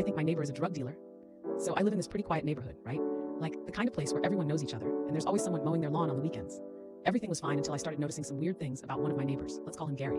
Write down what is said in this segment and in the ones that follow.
I think my neighbor is a drug dealer. So I live in this pretty quiet neighborhood, right? Like the kind of place where everyone knows each other, and there's always someone mowing their lawn on the weekends. Everything was fine until I started noticing some weird things about one of my neighbors. Let's call him Gary.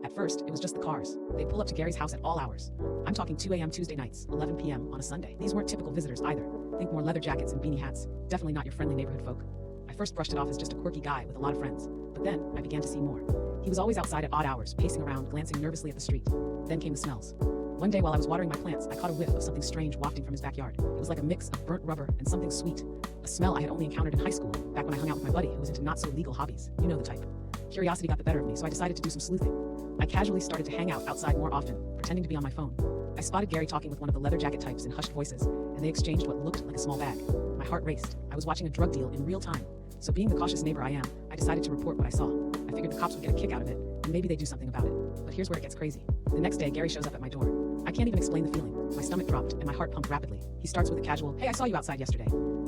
At first, it was just the cars. They'd pull up to Gary's house at all hours. I'm talking 2 a.m. Tuesday nights, 11 p.m. on a Sunday. These weren't typical visitors either. Think more leather jackets and beanie hats. Definitely not your friendly neighborhood folk. I first brushed it off as just a quirky guy with a lot of friends. But then, I began to see more. He was always outside at odd hours, pacing around, glancing nervously at the street. Then came the smells. One day while I was watering my plants, I caught a whiff of something strange wafting from his backyard. It was like a mix of burnt rubber and something sweet. A smell I had only encountered in high school, back when I hung out with my buddy who was into not-so-legal hobbies. You know the type. Curiosity got the better of me, so I decided to do some sleuthing. I casually started to hang out outside more often, pretending to be on my phone. I spotted Gary talking with one of the leather jacket types in hushed voices, and they exchanged what looked like a small bag. My heart raced. I was watching a drug deal in real time. So being the cautious neighbor I am, I decided to report what I saw. I figured the cops would get a kick out of it, and maybe they'd do something about it. But here's where it gets crazy. The next day, Gary shows up at my door. I can't even explain the feeling. My stomach dropped, and my heart pumped rapidly. He starts with a casual, "Hey, I saw you outside yesterday."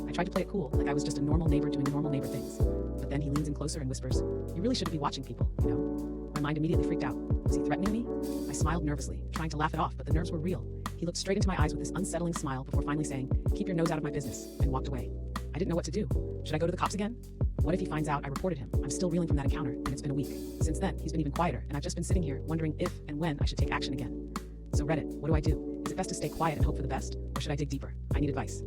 I tried to play it cool, like I was just a normal neighbor doing normal neighbor things. But then he leans in closer and whispers, "You really shouldn't be watching people, you know?" My mind immediately freaked out. Was he threatening me? I smiled nervously, trying to laugh it off, but the nerves were real. He looked straight into my eyes with this unsettling smile before finally saying, "Keep your nose out of my business," and walked away. I didn't know what to do. Should I go to the cops again? What if he finds out I reported him? I'm still reeling from that encounter, and it's been a week. Since then, he's been even quieter, and I've just been sitting here wondering if and when I should take action again. So Reddit, what do I do? Is it best to stay quiet and hope for the best, or should I dig deeper? I need advice.